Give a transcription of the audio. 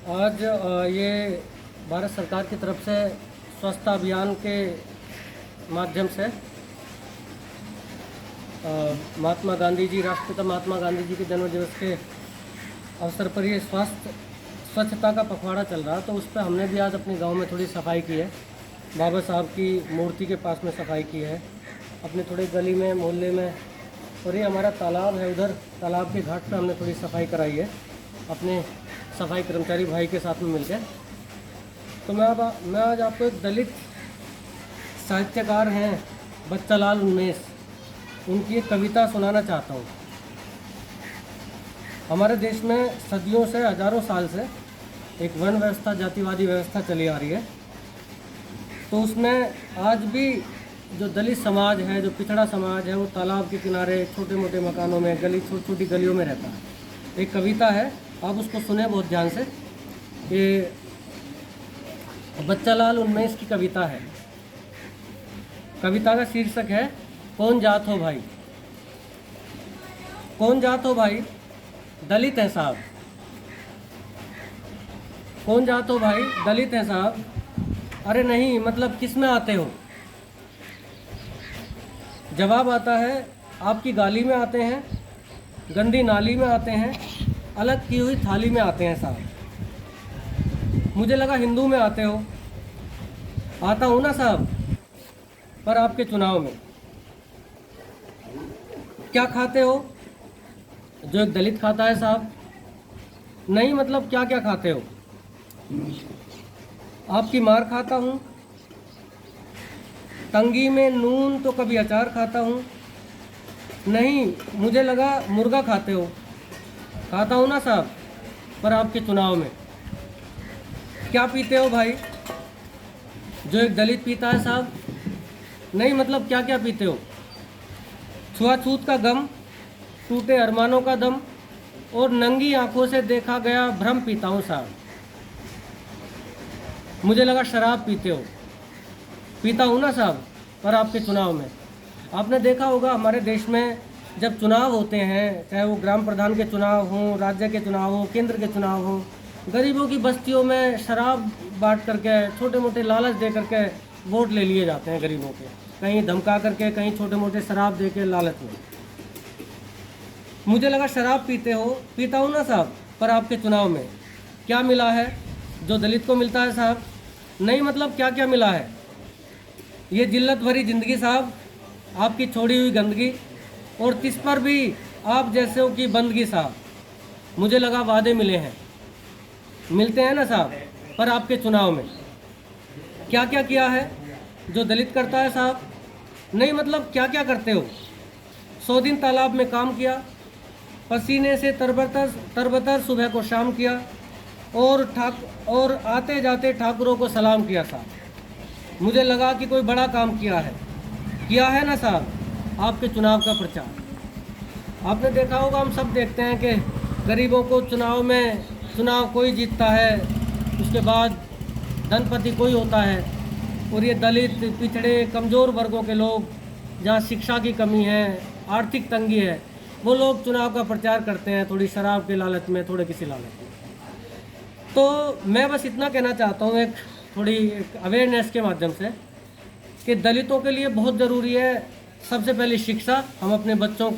आज ये भारत सरकार की तरफ से स्वच्छता अभियान के माध्यम से महात्मा गांधी जी, राष्ट्रपिता महात्मा गांधी जी के जन्मदिवस के अवसर पर ये स्वच्छता का पखवाड़ा चल रहा, तो उस पर हमने भी आज अपने गांव में थोड़ी सफाई की है। बाबा साहब की मूर्ति के पास में सफाई की है, अपने थोड़ी गली में, मोहल्ले में, और ये हमारा तालाब है, उधर तालाब के घाट पे हमने थोड़ी सफाई कराई है अपने सफाई कर्मचारी भाई के साथ में मिलकर। तो मैं आज आपको एक दलित साहित्यकार हैं बच्चालाल उन्मेष, उनकी एक कविता सुनाना चाहता हूँ। हमारे देश में सदियों से, हजारों साल से एक वर्ण व्यवस्था, जातिवादी व्यवस्था चली आ रही है। तो उसमें आज भी जो दलित समाज है, जो पिछड़ा समाज है, वो तालाब के किनारे छोटे मोटे मकानों में, छोटी छोटी गलियों में रहता है। एक कविता है, आप उसको सुने बहुत ध्यान से। ये बच्चालाल उन्मेष की कविता है। कविता का शीर्षक है कौन जात हो भाई। कौन जात हो भाई, दलित हैं साहब। कौन जात हो भाई, दलित हैं साहब। अरे नहीं, मतलब किस में आते हो। जवाब आता है आपकी गाली में आते हैं, गंदी नाली में आते हैं, अलग की हुई थाली में आते हैं साहब। मुझे लगा हिंदू में आते हो। आता हूँ ना साहब, पर आपके चुनाव में। क्या खाते हो जो एक दलित खाता है साहब। नहीं, मतलब क्या क्या खाते हो। आपकी मार खाता हूँ, तंगी में नून तो कभी अचार खाता हूँ। नहीं, मुझे लगा मुर्गा खाते हो। खाता हूँ ना साहब, पर आपके चुनाव में। क्या पीते हो भाई जो एक दलित पीता है साहब। नहीं, मतलब क्या क्या पीते हो। छुआछूत का गम, टूटे अरमानों का दम, और नंगी आंखों से देखा गया भ्रम पीता हूँ साहब। मुझे लगा शराब पीते हो। पीता हूँ ना साहब, पर आपके चुनाव में। आपने देखा होगा हमारे देश में जब चुनाव होते हैं, चाहे वो ग्राम प्रधान के चुनाव हों, राज्य के चुनाव हों, केंद्र के चुनाव हों, गरीबों की बस्तियों में शराब बांट करके, छोटे मोटे लालच दे करके वोट ले लिए जाते हैं गरीबों के। कहीं धमका करके, कहीं छोटे मोटे शराब दे के लालच में। मुझे लगा शराब पीते हो। पीता हूँ ना साहब, पर आपके चुनाव में। क्या मिला है जो दलित को मिलता है साहब। नहीं, मतलब क्या क्या मिला है। ये जिल्लत भरी ज़िंदगी साहब, आपकी छोड़ी हुई गंदगी, और तिस पर भी आप जैसे की बंदगी साहब। मुझे लगा वादे मिले हैं, मिलते हैं ना साहब, पर आपके चुनाव में। क्या क्या किया है जो दलित करता है साहब। नहीं, मतलब क्या क्या करते हो। 100 दिन तालाब में काम किया, पसीने से तरबतर सुबह को शाम किया, और आते जाते ठाकुरों को सलाम किया साहब। मुझे लगा कि कोई बड़ा काम किया है ना साहब, आपके चुनाव का प्रचार। आपने देखा होगा, हम सब देखते हैं कि गरीबों को चुनाव कोई जीतता है, उसके बाद धनपति कोई होता है, और ये दलित, पिछड़े, कमज़ोर वर्गों के लोग, जहाँ शिक्षा की कमी है, आर्थिक तंगी है, वो लोग चुनाव का प्रचार करते हैं, थोड़ी शराब के लालच में, थोड़े किसी लालच में। तो मैं बस इतना कहना चाहता हूँ, एक अवेयरनेस के माध्यम से, कि दलितों के लिए बहुत ज़रूरी है सबसे पहले शिक्षा। हम अपने बच्चों